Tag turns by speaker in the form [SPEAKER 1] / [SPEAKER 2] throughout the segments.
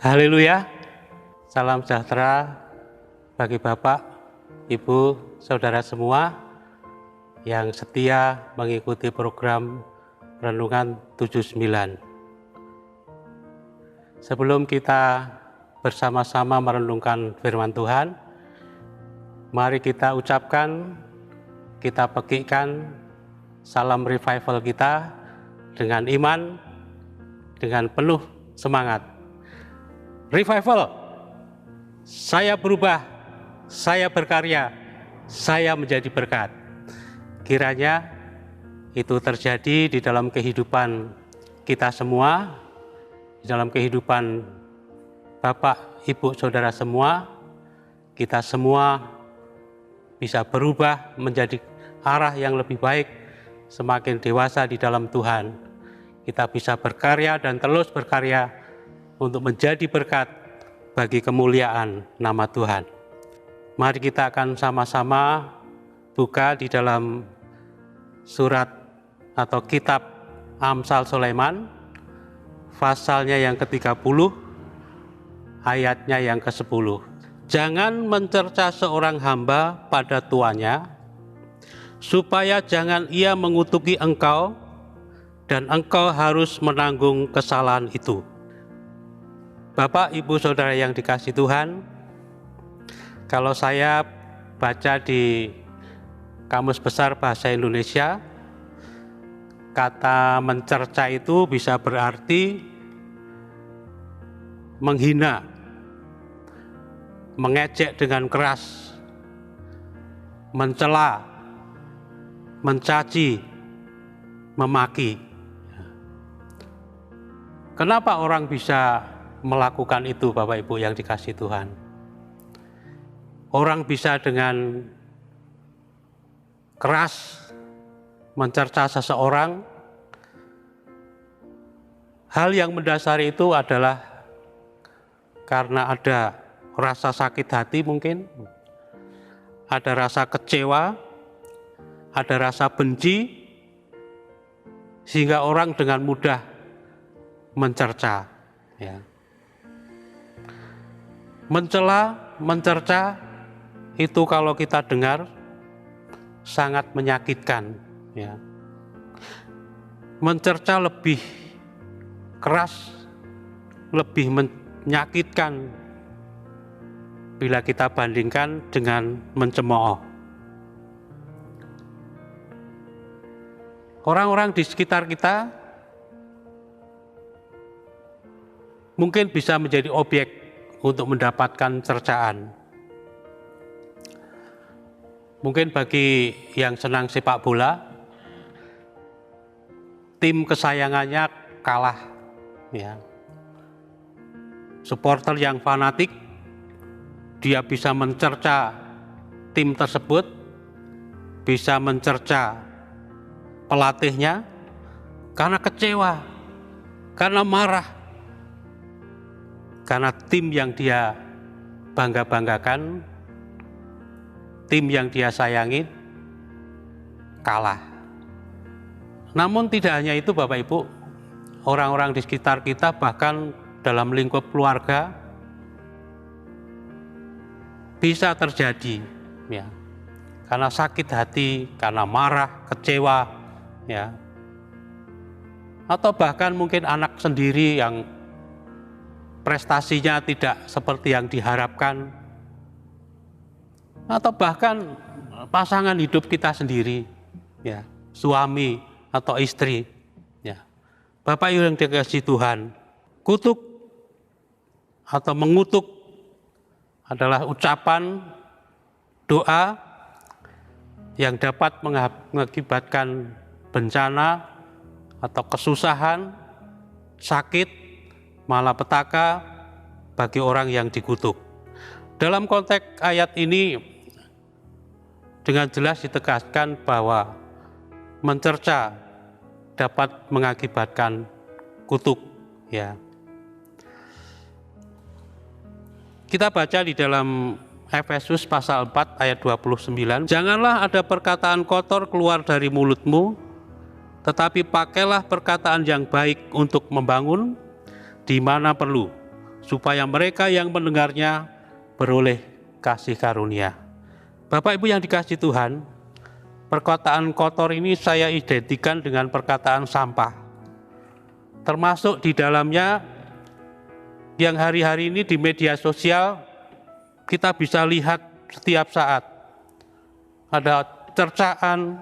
[SPEAKER 1] Haleluya, salam sejahtera bagi Bapak, Ibu, Saudara semua yang setia mengikuti program Renungan 79. Sebelum kita bersama-sama merenungkan firman Tuhan, mari kita ucapkan, kita petikkan salam revival kita dengan iman, dengan penuh semangat. Revival, saya berubah, saya berkarya, saya menjadi berkat. Kiranya itu terjadi di dalam kehidupan kita semua, di dalam kehidupan Bapak, Ibu, Saudara semua. Kita semua bisa berubah menjadi arah yang lebih baik, semakin dewasa di dalam Tuhan. Kita bisa berkarya dan terus berkarya untuk menjadi berkat bagi kemuliaan nama Tuhan. Mari kita akan sama-sama buka di dalam surat atau kitab Amsal Sulaiman, pasalnya yang ke-30, ayatnya yang ke-10. Jangan mencerca seorang hamba pada tuannya, supaya jangan ia mengutuki engkau, dan engkau harus menanggung kesalahan itu. Bapak, Ibu, Saudara yang dikasihi Tuhan, kalau saya baca di Kamus Besar Bahasa Indonesia, kata mencerca itu bisa berarti menghina, mengejek dengan keras, mencela, mencaci, memaki. Kenapa orang bisa melakukan itu, Bapak Ibu yang dikasihi Tuhan? Orang bisa dengan keras mencerca seseorang. Hal yang mendasari itu adalah karena ada rasa sakit hati mungkin, ada rasa kecewa, ada rasa benci, sehingga orang dengan mudah mencerca. Ya. Mencela, mencerca, itu kalau kita dengar sangat menyakitkan. Ya. Mencerca lebih keras, lebih menyakitkan bila kita bandingkan dengan mencemooh. Orang-orang di sekitar kita mungkin bisa menjadi objek untuk mendapatkan cercaan. Mungkin bagi yang senang sepak bola, tim kesayangannya kalah. Ya. Supporter yang fanatik, dia bisa mencerca tim tersebut, bisa mencerca pelatihnya karena kecewa, karena marah, karena tim yang dia bangga-banggakan, tim yang dia sayangi kalah. Namun tidak hanya itu, Bapak Ibu, orang-orang di sekitar kita, bahkan dalam lingkup keluarga bisa terjadi, ya, karena sakit hati, karena marah, kecewa, ya, atau bahkan mungkin anak sendiri yang prestasinya tidak seperti yang diharapkan, atau bahkan pasangan hidup kita sendiri, ya, suami atau istri. Ya. Bapak Ibu yang dikasihi Tuhan, kutuk atau mengutuk adalah ucapan doa yang dapat mengakibatkan bencana atau kesusahan, sakit, malapetaka bagi orang yang dikutuk. Dalam konteks ayat ini dengan jelas ditegaskan bahwa mencerca dapat mengakibatkan kutuk. Ya. Kita baca di dalam Efesus pasal 4 ayat 29, janganlah ada perkataan kotor keluar dari mulutmu, tetapi pakailah perkataan yang baik untuk membangun di mana perlu, supaya mereka yang mendengarnya beroleh kasih karunia. Bapak Ibu yang dikasihi Tuhan, perkataan kotor ini saya identikan dengan perkataan sampah. Termasuk di dalamnya yang hari-hari ini di media sosial kita bisa lihat setiap saat. Ada cercaan,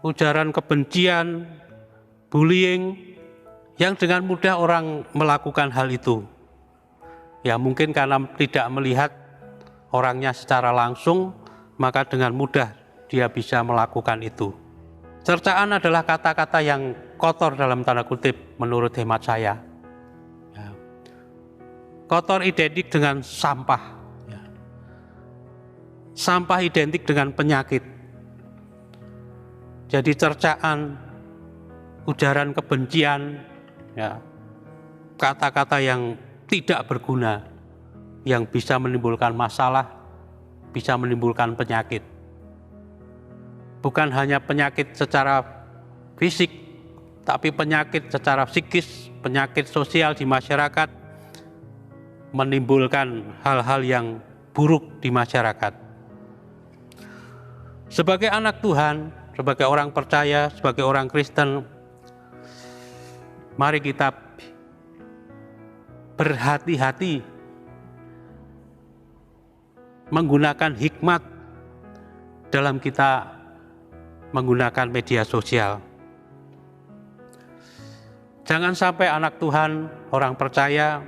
[SPEAKER 1] ujaran kebencian, bullying, yang dengan mudah orang melakukan hal itu. Ya mungkin karena tidak melihat orangnya secara langsung, maka dengan mudah dia bisa melakukan itu. Cercaan adalah kata-kata yang kotor dalam tanda kutip menurut hemat saya. Ya. Kotor identik dengan sampah. Ya. Sampah identik dengan penyakit. Jadi cercaan, ujaran kebencian, ya, kata-kata yang tidak berguna, yang bisa menimbulkan masalah, bisa menimbulkan penyakit. Bukan hanya penyakit secara fisik, tapi penyakit secara psikis, penyakit sosial di masyarakat, menimbulkan hal-hal yang buruk di masyarakat. Sebagai anak Tuhan, sebagai orang percaya, sebagai orang Kristen, mari kita berhati-hati menggunakan hikmat dalam kita menggunakan media sosial. Jangan sampai anak Tuhan, orang percaya,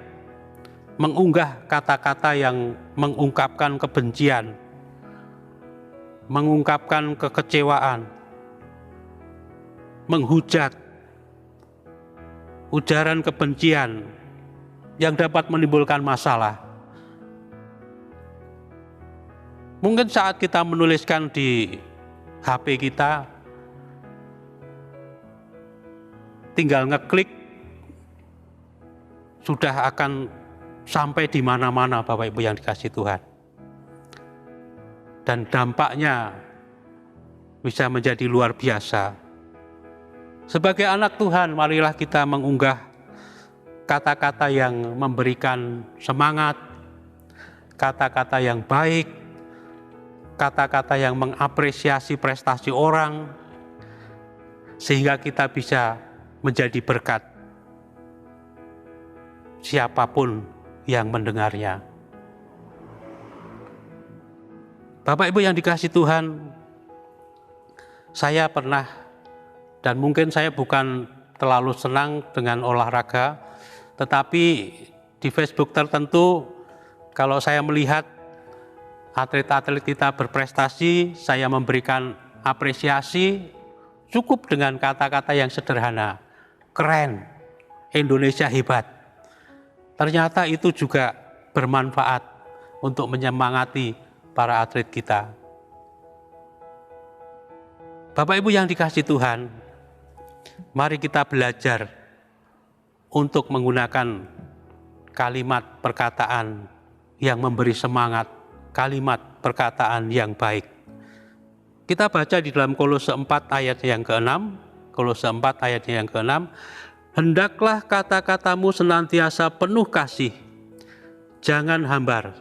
[SPEAKER 1] mengunggah kata-kata yang mengungkapkan kebencian, mengungkapkan kekecewaan, menghujat, ujaran kebencian yang dapat menimbulkan masalah. Mungkin saat kita menuliskan di HP kita, tinggal ngeklik, sudah akan sampai di mana-mana Bapak Ibu yang dikasihi Tuhan. Dan dampaknya bisa menjadi luar biasa. Sebagai anak Tuhan, marilah kita mengunggah kata-kata yang memberikan semangat, kata-kata yang baik, kata-kata yang mengapresiasi prestasi orang, sehingga kita bisa menjadi berkat siapapun yang mendengarnya. Bapak Ibu yang dikasihi Tuhan, saya pernah, dan mungkin saya bukan terlalu senang dengan olahraga, tetapi di Facebook tertentu, kalau saya melihat atlet-atlet kita berprestasi, saya memberikan apresiasi cukup dengan kata-kata yang sederhana. Keren, Indonesia hebat. Ternyata itu juga bermanfaat untuk menyemangati para atlet kita. Bapak Ibu yang dikasihi Tuhan, mari kita belajar untuk menggunakan kalimat perkataan yang memberi semangat, kalimat perkataan yang baik. Kita baca di dalam Kolose 4 ayat yang ke-6, Kolose 4 ayat yang ke-6, hendaklah kata-katamu senantiasa penuh kasih, jangan hambar,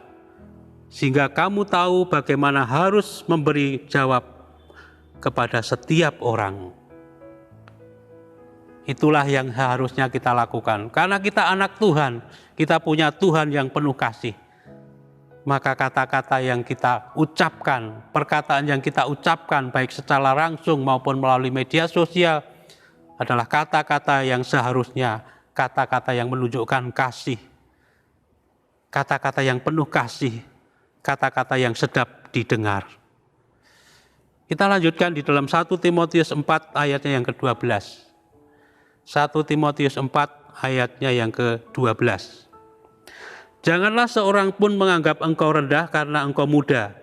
[SPEAKER 1] sehingga kamu tahu bagaimana harus memberi jawab kepada setiap orang. Itulah yang harusnya kita lakukan. Karena kita anak Tuhan, kita punya Tuhan yang penuh kasih. Maka kata-kata yang kita ucapkan, perkataan yang kita ucapkan baik secara langsung maupun melalui media sosial adalah kata-kata yang seharusnya, kata-kata yang menunjukkan kasih, kata-kata yang penuh kasih, kata-kata yang sedap didengar. Kita lanjutkan di dalam 1 Timotius 4 ayatnya yang ke-12. 1 Timotius 4 ayatnya yang ke-12. Janganlah seorang pun menganggap engkau rendah karena engkau muda.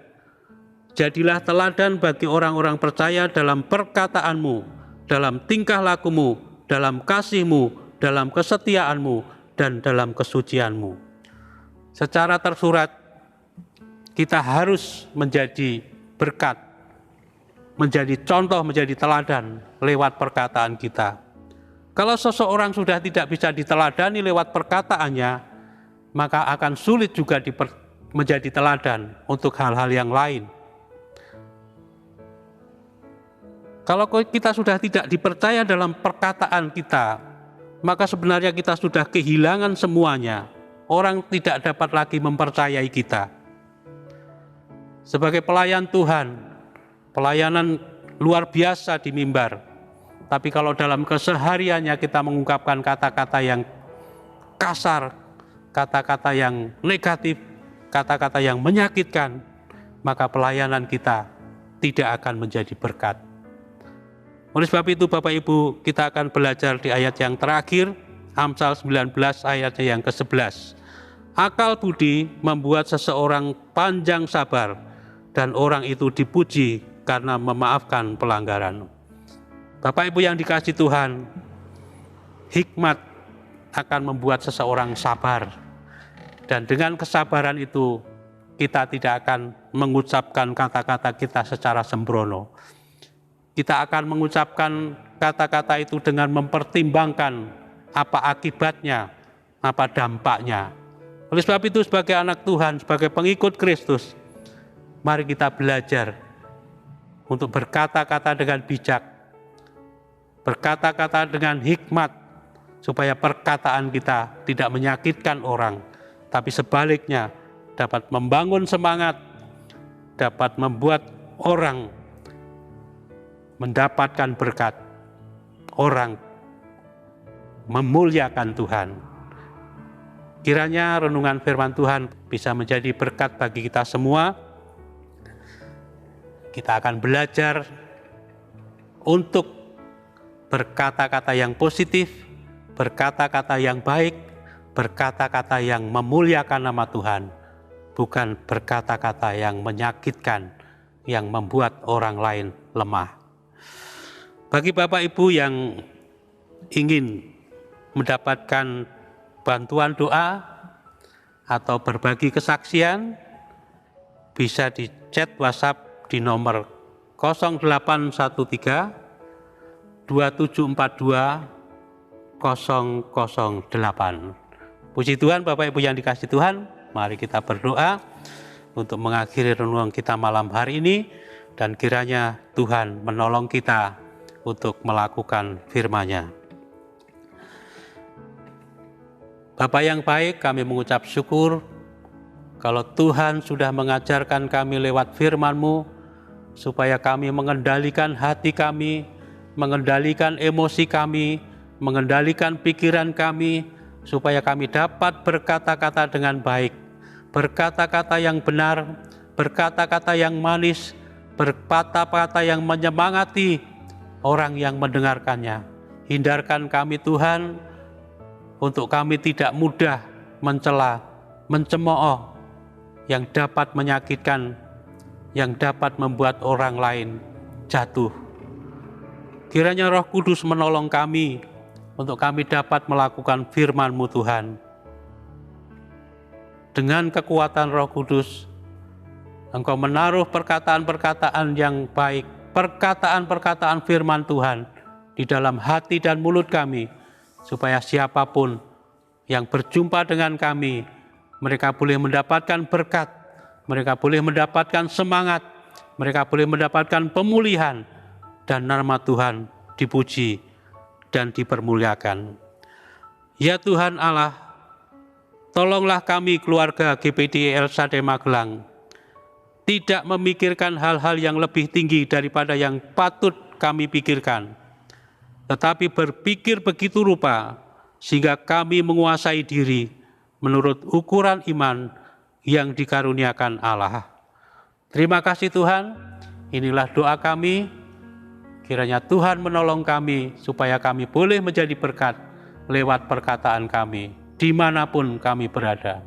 [SPEAKER 1] Jadilah teladan bagi orang-orang percaya dalam perkataanmu, dalam tingkah lakumu, dalam kasihmu, dalam kesetiaanmu, dan dalam kesucianmu. Secara tersurat, kita harus menjadi berkat, menjadi contoh, menjadi teladan lewat perkataan kita. Kalau seseorang sudah tidak bisa diteladani lewat perkataannya, maka akan sulit juga menjadi teladan untuk hal-hal yang lain. Kalau kita sudah tidak dipercaya dalam perkataan kita, maka sebenarnya kita sudah kehilangan semuanya. Orang tidak dapat lagi mempercayai kita. Sebagai pelayan Tuhan, pelayanan luar biasa di mimbar. Tapi kalau dalam kesehariannya kita mengungkapkan kata-kata yang kasar, kata-kata yang negatif, kata-kata yang menyakitkan, maka pelayanan kita tidak akan menjadi berkat. Oleh sebab itu Bapak Ibu, kita akan belajar di ayat yang terakhir, Amsal 19 ayatnya yang ke-11. Akal budi membuat seseorang panjang sabar, dan orang itu dipuji karena memaafkan pelanggaran. Bapak Ibu yang dikasihi Tuhan, hikmat akan membuat seseorang sabar. Dan dengan kesabaran itu, kita tidak akan mengucapkan kata-kata kita secara sembrono. Kita akan mengucapkan kata-kata itu dengan mempertimbangkan apa akibatnya, apa dampaknya. Oleh sebab itu sebagai anak Tuhan, sebagai pengikut Kristus, mari kita belajar untuk berkata-kata dengan bijak, berkata-kata dengan hikmat, supaya perkataan kita tidak menyakitkan orang, tapi sebaliknya dapat membangun semangat, dapat membuat orang mendapatkan berkat, orang memuliakan Tuhan. Kiranya renungan firman Tuhan bisa menjadi berkat bagi kita semua. Kita akan belajar untuk berkata-kata yang positif, berkata-kata yang baik, berkata-kata yang memuliakan nama Tuhan, bukan berkata-kata yang menyakitkan, yang membuat orang lain lemah. Bagi Bapak Ibu yang ingin mendapatkan bantuan doa atau berbagi kesaksian, bisa di chat WhatsApp di nomor 0813 2742 008. Puji Tuhan, Bapak Ibu yang dikasihi Tuhan, mari kita berdoa untuk mengakhiri renungan kita malam hari ini, dan kiranya Tuhan menolong kita untuk melakukan firman-Nya. Bapa yang baik, kami mengucap syukur kalau Tuhan sudah mengajarkan kami lewat firman-Mu, supaya kami mengendalikan hati kami, mengendalikan emosi kami, mengendalikan pikiran kami, supaya kami dapat berkata-kata dengan baik, berkata-kata yang benar, berkata-kata yang manis, berkata-kata yang menyemangati orang yang mendengarkannya. Hindarkan kami Tuhan, untuk kami tidak mudah mencela, mencemooh yang dapat menyakitkan, yang dapat membuat orang lain jatuh. Kiranya Roh Kudus menolong kami, untuk kami dapat melakukan firman-Mu Tuhan. Dengan kekuatan Roh Kudus, Engkau menaruh perkataan-perkataan yang baik, perkataan-perkataan firman Tuhan di dalam hati dan mulut kami, supaya siapapun yang berjumpa dengan kami, mereka boleh mendapatkan berkat, mereka boleh mendapatkan semangat, mereka boleh mendapatkan pemulihan, dan nama Tuhan dipuji dan dipermuliakan. Ya Tuhan Allah, tolonglah kami keluarga GPD El-Shaddai Magelang tidak memikirkan hal-hal yang lebih tinggi daripada yang patut kami pikirkan, tetapi berpikir begitu rupa sehingga kami menguasai diri menurut ukuran iman yang dikaruniakan Allah. Terima kasih Tuhan, inilah doa kami. Kiranya Tuhan menolong kami supaya kami boleh menjadi berkat lewat perkataan kami dimanapun kami berada.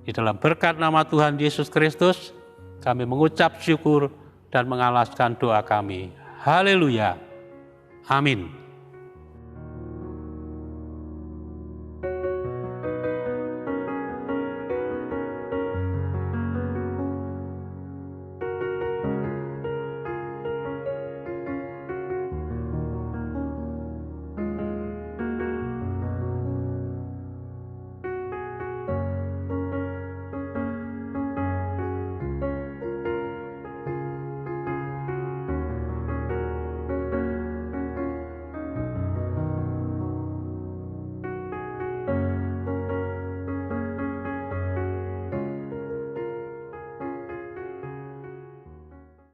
[SPEAKER 1] Di dalam berkat nama Tuhan Yesus Kristus, kami mengucap syukur dan mengalaskan doa kami. Haleluya. Amin.